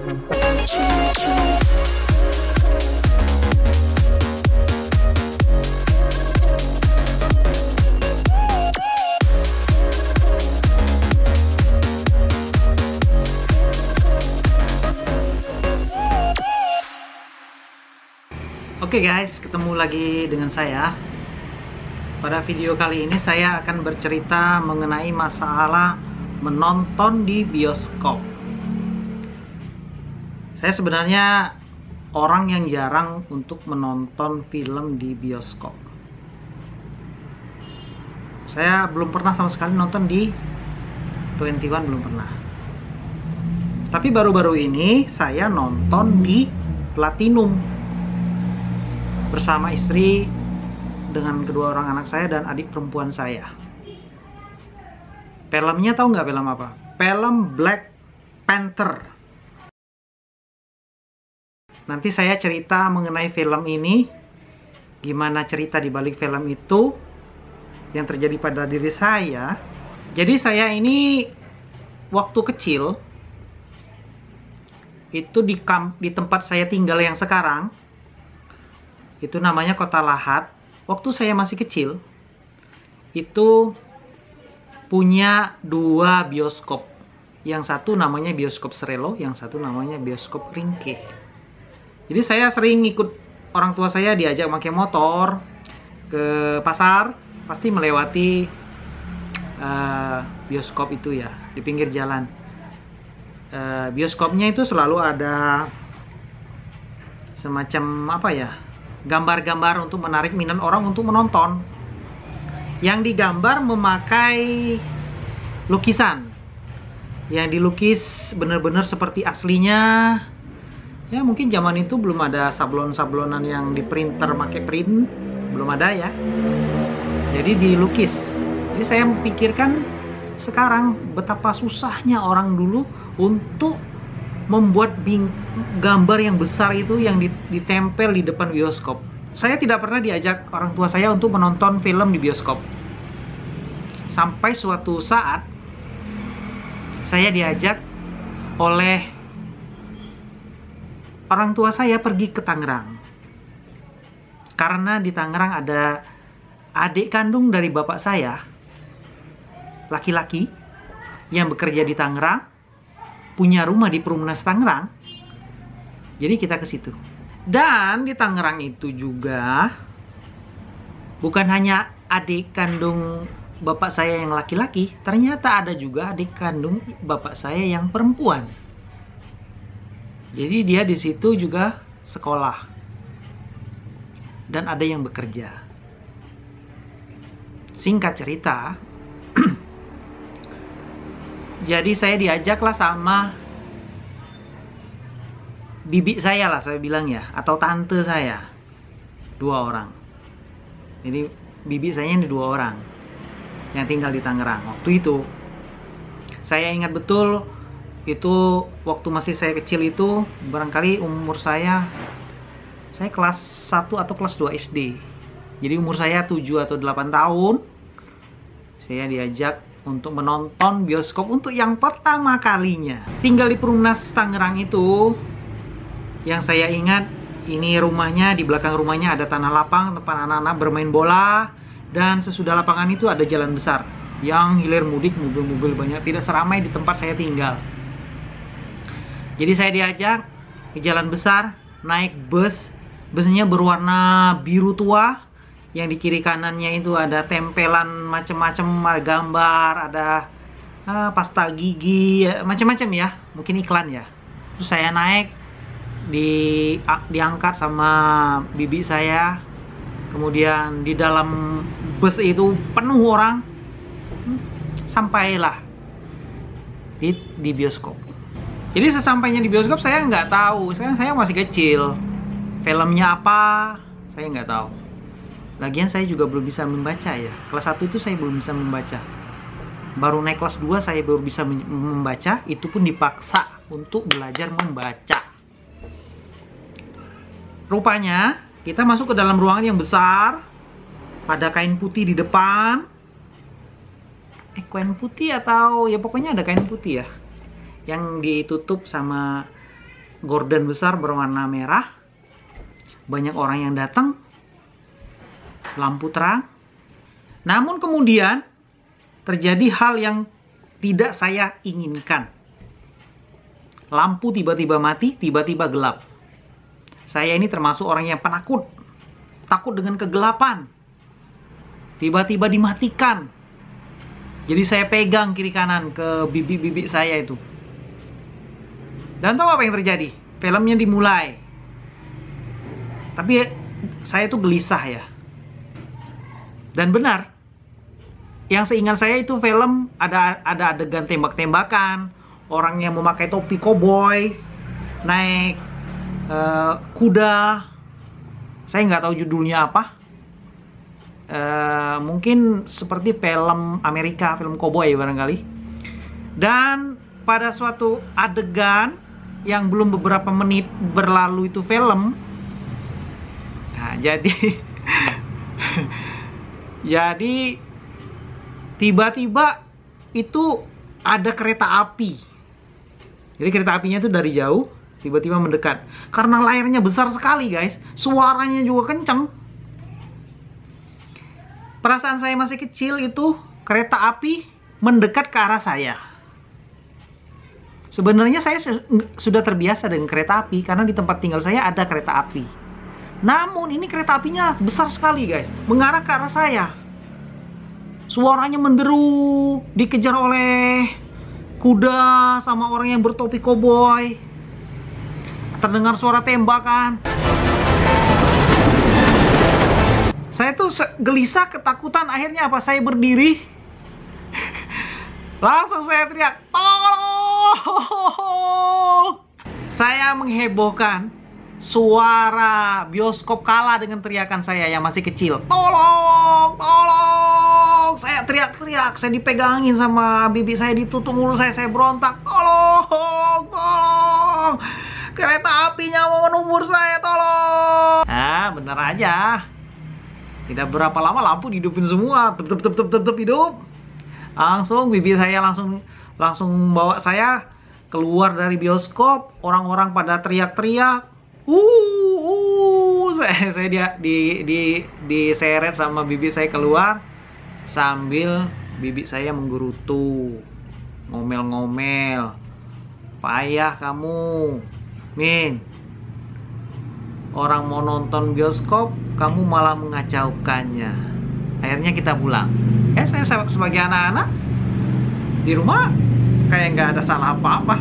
Oke guys, ketemu lagi dengan saya. Pada video kali ini saya akan bercerita mengenai masalah menonton di bioskop. Saya sebenarnya orang yang jarang untuk menonton film di bioskop. Saya belum pernah sama sekali nonton di 21, belum pernah. Tapi baru-baru ini saya nonton di Platinum bersama istri dengan kedua orang anak saya dan adik perempuan saya. Filmnya tahu nggak film apa? Film Black Panther. Nanti saya cerita mengenai film ini, gimana cerita di balik film itu yang terjadi pada diri saya. Jadi saya ini waktu kecil itu di tempat saya tinggal yang sekarang, itu namanya Kota Lahat. Waktu saya masih kecil itu punya 2 bioskop. Yang satu namanya bioskop Serelo, yang satu namanya bioskop Ringke. Jadi saya sering ikut orang tua saya, diajak pakai motor ke pasar, pasti melewati bioskop itu ya, di pinggir jalan. Bioskopnya itu selalu ada semacam apa ya, gambar-gambar untuk menarik minat orang untuk menonton. Yang digambar memakai lukisan yang dilukis benar-benar seperti aslinya. Ya mungkin zaman itu belum ada sablon-sablonan yang di printer pakai print, belum ada ya. Jadi dilukis. Jadi saya memikirkan sekarang betapa susahnya orang dulu untuk membuat gambar yang besar itu yang ditempel di depan bioskop. Saya tidak pernah diajak orang tua saya untuk menonton film di bioskop. Sampai suatu saat saya diajak oleh orang tua saya pergi ke Tangerang. Karena di Tangerang ada adik kandung dari bapak saya, laki-laki, yang bekerja di Tangerang, punya rumah di Perumnas Tangerang. Jadi kita ke situ. Dan di Tangerang itu juga bukan hanya adik kandung bapak saya yang laki-laki, ternyata ada juga adik kandung bapak saya yang perempuan. Jadi dia di situ juga sekolah. Dan ada yang bekerja. Singkat cerita, jadi saya diajaklah sama bibi saya lah, saya bilang ya, atau tante saya, 2 orang. Jadi bibi saya ini 2 orang yang tinggal di Tangerang. Waktu itu saya ingat betul, itu waktu masih saya kecil itu, barangkali umur saya kelas 1 atau kelas 2 SD. Jadi umur saya 7 atau 8 tahun. Saya diajak untuk menonton bioskop untuk yang pertama kalinya. Tinggal di Perumnas Tangerang itu, yang saya ingat, ini rumahnya, di belakang rumahnya ada tanah lapang tempat anak-anak bermain bola, dan sesudah lapangan itu ada jalan besar yang hilir mudik, mobil-mobil banyak, tidak seramai di tempat saya tinggal. Jadi saya diajak ke jalan besar, naik bus. Busnya berwarna biru tua, yang di kiri kanannya itu ada tempelan macam-macam gambar, ada pasta gigi, macam-macam ya, mungkin iklan ya. Terus saya naik, diangkat sama bibi saya. Kemudian di dalam bus itu penuh orang. Sampailah di bioskop. Jadi sesampainya di bioskop saya nggak tahu, saya masih kecil. Filmnya apa, saya nggak tahu. Lagian saya juga belum bisa membaca ya. Kelas 1 itu saya belum bisa membaca. Baru naik kelas 2 saya baru bisa membaca. Itu pun dipaksa untuk belajar membaca. Rupanya kita masuk ke dalam ruangan yang besar. Ada kain putih di depan. Kain putih atau ya pokoknya ada kain putih ya. Yang ditutup sama gorden besar berwarna merah, banyak orang yang datang, lampu terang. Namun kemudian terjadi hal yang tidak saya inginkan. Lampu tiba-tiba mati, tiba-tiba gelap. Saya ini termasuk orang yang penakut, takut dengan kegelapan. Tiba-tiba dimatikan. Jadi saya pegang kiri kanan ke bibi-bibi saya itu. Dan tahu apa yang terjadi? Filmnya dimulai. Tapi saya tuh gelisah ya. Dan benar, yang seingat saya itu film ada adegan tembak-tembakan, orang yang memakai topi koboi, naik kuda. Saya nggak tahu judulnya apa. Mungkin seperti film Amerika, film koboi barangkali. Dan pada suatu adegan yang belum beberapa menit berlalu itu film. Nah, jadi jadi tiba-tiba itu ada kereta api. Jadi kereta apinya itu dari jauh tiba-tiba mendekat. Karena layarnya besar sekali, guys. Suaranya juga kenceng. Perasaan saya masih kecil itu kereta api mendekat ke arah saya. Sebenarnya saya sudah terbiasa dengan kereta api karena di tempat tinggal saya ada kereta api. Namun ini kereta apinya besar sekali, guys, mengarah ke arah saya. Suaranya menderu, dikejar oleh kuda sama orang yang bertopi koboi. Terdengar suara tembakan. Saya tuh gelisah, ketakutan. Akhirnya apa? Saya berdiri. Langsung saya teriak, tolong! Saya menghebohkan. Suara bioskop kalah dengan teriakan saya yang masih kecil. Tolong! Tolong! Saya teriak-teriak. Saya dipegangin sama bibi saya, ditutup mulut saya berontak. Tolong! Tolong! Kereta apinya mau menumbur saya, tolong! Nah, bener aja. Tidak berapa lama lampu dihidupin semua. Tep hidup. Langsung bibi saya langsung bawa saya keluar dari bioskop. Orang-orang pada teriak-teriak. Saya diseret sama bibi saya keluar sambil bibi saya menggerutu, ngomel-ngomel. Payah kamu, Min. Orang mau nonton bioskop, kamu malah mengacaukannya. Akhirnya kita pulang. Saya sebagai anak-anak di rumah kayak nggak ada salah apa-apa.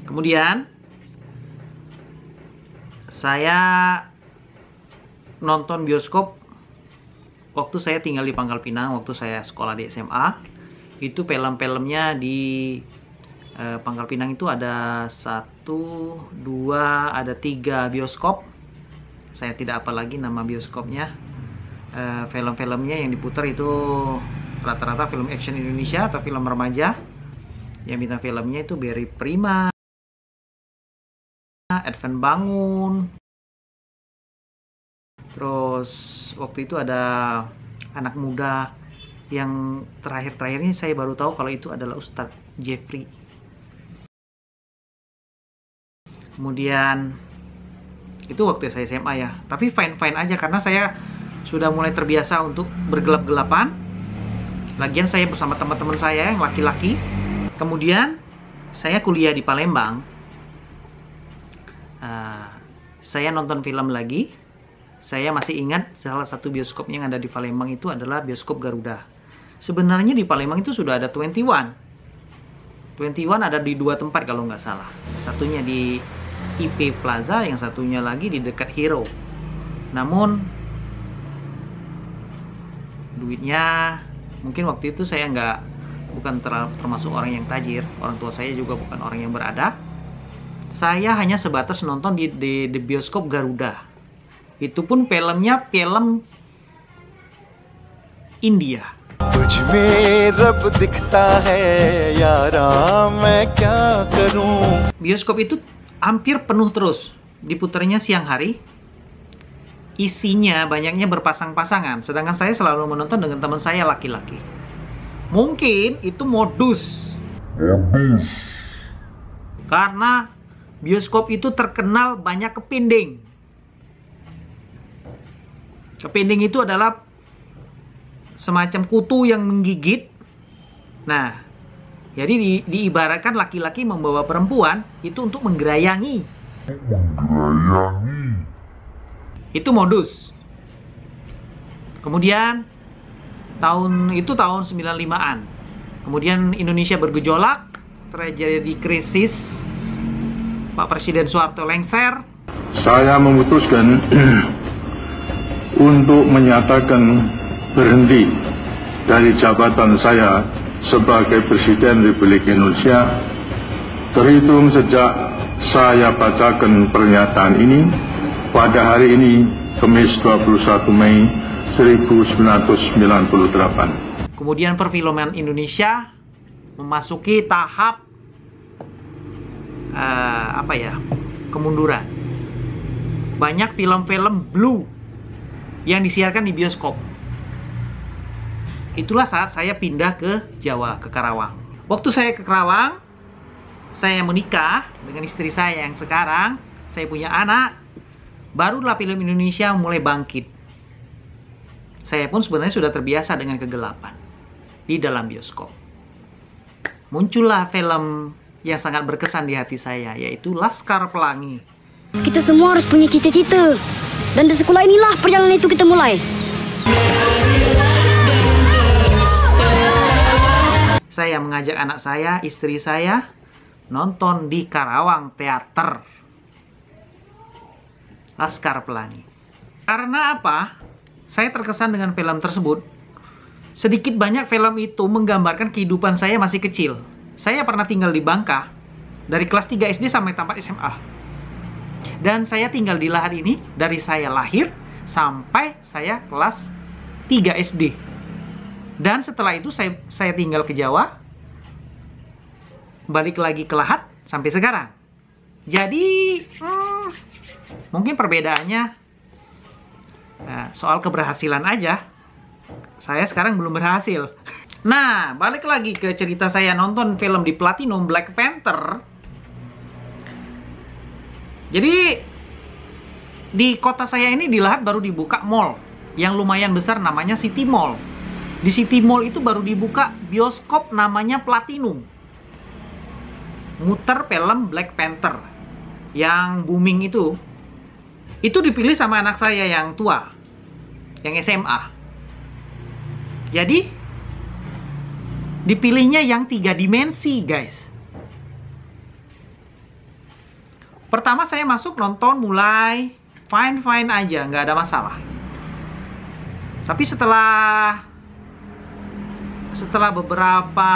Kemudian saya nonton bioskop waktu saya tinggal di Pangkal Pinang, waktu saya sekolah di SMA. Itu film-filmnya di Pangkal Pinang itu ada 1, 2, ada 3 bioskop. Saya tidak apal lagi nama bioskopnya. Film-filmnya yang diputar itu rata-rata film action Indonesia atau film remaja. Yang bintang filmnya itu Berry Prima, Advan Bangun. Terus waktu itu ada anak muda yang terakhir-terakhir ini saya baru tahu kalau itu adalah Ustadz Jeffrey. Kemudian itu waktu saya SMA ya. Tapi fine-fine aja karena saya sudah mulai terbiasa untuk bergelap-gelapan. Lagian saya bersama teman-teman saya yang laki-laki. Kemudian saya kuliah di Palembang. Saya nonton film lagi. Saya masih ingat salah satu bioskop yang ada di Palembang itu adalah bioskop Garuda. Sebenarnya di Palembang itu sudah ada 21. 21 ada di 2 tempat kalau nggak salah. Satunya di IP Plaza, yang satunya lagi di dekat Hero. Namun duitnya mungkin waktu itu saya bukan termasuk orang yang tajir. Orang tua saya juga bukan orang yang berada. Saya hanya sebatas nonton di bioskop Garuda. Itu pun filmnya film India. Bioskop itu hampir penuh terus. Diputarnya siang hari. Isinya banyaknya berpasang-pasangan. Sedangkan saya selalu menonton dengan teman saya laki-laki. Mungkin itu modus. Karena bioskop itu terkenal banyak kepinding. Kepinding itu adalah semacam kutu yang menggigit. Nah, jadi diibaratkan laki-laki membawa perempuan itu untuk menggerayangi. Itu modus. Kemudian tahun 95-an. Kemudian Indonesia bergejolak, terjadi krisis. Pak Presiden Soeharto lengser. Saya memutuskan untuk menyatakan berhenti dari jabatan saya sebagai Presiden Republik Indonesia terhitung sejak saya bacakan pernyataan ini pada hari ini, Kamis 21 Mei 1998. Kemudian perfilman Indonesia memasuki tahap kemunduran. Banyak film-film blue yang disiarkan di bioskop. Itulah saat saya pindah ke Jawa, ke Karawang. Waktu saya ke Karawang, saya menikah dengan istri saya yang sekarang, saya punya anak, barulah film Indonesia mulai bangkit. Saya pun sebenarnya sudah terbiasa dengan kegelapan di dalam bioskop. Muncullah film yang sangat berkesan di hati saya, yaitu Laskar Pelangi. Kita semua harus punya cita-cita. Dan di sekolah inilah perjalanan itu kita mulai. Saya mengajak anak saya, istri saya, nonton di Karawang Teater Laskar Pelangi. Karena apa? Saya terkesan dengan film tersebut. Sedikit banyak film itu menggambarkan kehidupan saya masih kecil. Saya pernah tinggal di Bangka dari kelas 3 SD sampai tamat SMA. Dan saya tinggal di lahan ini dari saya lahir sampai saya kelas 3 SD. Dan setelah itu saya tinggal ke Jawa, balik lagi ke Lahat sampai sekarang. Jadi mungkin perbedaannya soal keberhasilan aja. Saya sekarang belum berhasil. Nah, balik lagi ke cerita saya nonton film di Platinum, Black Panther. Jadi di kota saya ini di Lahat baru dibuka mall yang lumayan besar, namanya City Mall. Di City Mall itu baru dibuka bioskop namanya Platinum, muter film Black Panther yang booming itu dipilih sama anak saya yang tua, yang SMA. Jadi dipilihnya yang 3 dimensi, guys. Pertama saya masuk nonton mulai fine-fine aja, nggak ada masalah. Tapi setelah beberapa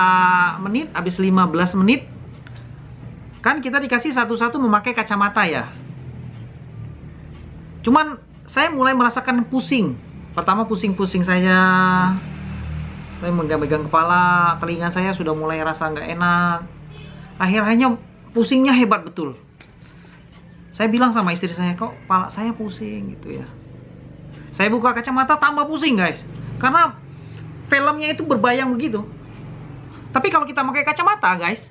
menit, habis 15 menit, kan kita dikasih satu-satu memakai kacamata ya. Cuman saya mulai merasakan pusing. Pertama pusing-pusing saya megang-megang kepala, telinga saya sudah mulai rasa nggak enak. Akhirnya pusingnya hebat betul. Saya bilang sama istri saya, kok kepala saya pusing gitu ya. Saya buka kacamata tambah pusing, guys. Karena filmnya itu berbayang begitu. Tapi kalau kita pakai kacamata, guys,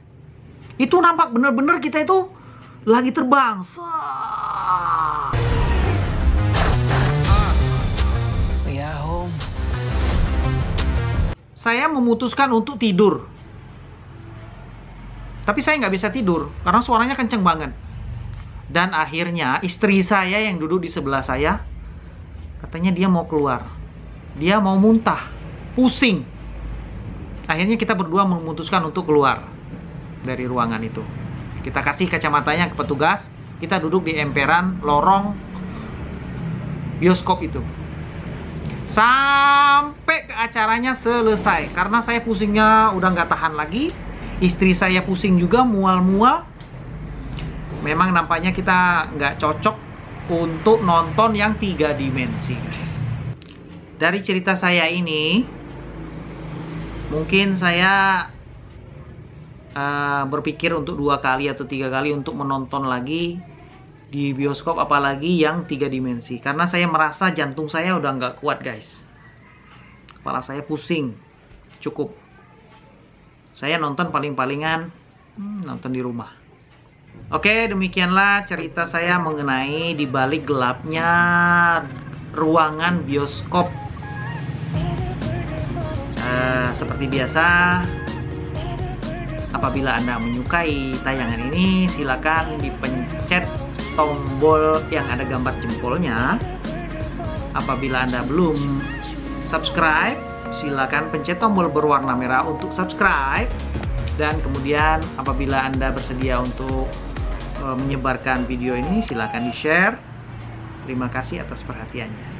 itu nampak bener-bener kita itu lagi terbang. Saya memutuskan untuk tidur. Tapi saya nggak bisa tidur karena suaranya kenceng banget. Dan akhirnya istri saya yang duduk di sebelah saya, katanya dia mau keluar. Dia mau muntah, pusing. Akhirnya kita berdua memutuskan untuk keluar dari ruangan itu. Kita kasih kacamatanya ke petugas. Kita duduk di emperan lorong bioskop itu. Sampai ke acaranya selesai. Karena saya pusingnya udah nggak tahan lagi. Istri saya pusing juga, mual-mual. Memang nampaknya kita nggak cocok untuk nonton yang 3 dimensi. Dari cerita saya ini, mungkin saya berpikir untuk 2 kali atau 3 kali untuk menonton lagi di bioskop, apalagi yang 3 dimensi. Karena saya merasa jantung saya udah nggak kuat, guys. Kepala saya pusing. Cukup. Saya nonton paling-palingan nonton di rumah. Oke, demikianlah cerita saya mengenai di balik gelapnya ruangan bioskop. Seperti biasa, apabila Anda menyukai tayangan ini, silakan dipencet tombol yang ada gambar jempolnya. Apabila Anda belum subscribe, silakan pencet tombol berwarna merah untuk subscribe. Dan kemudian apabila Anda bersedia untuk menyebarkan video ini, silakan di-share. Terima kasih atas perhatiannya.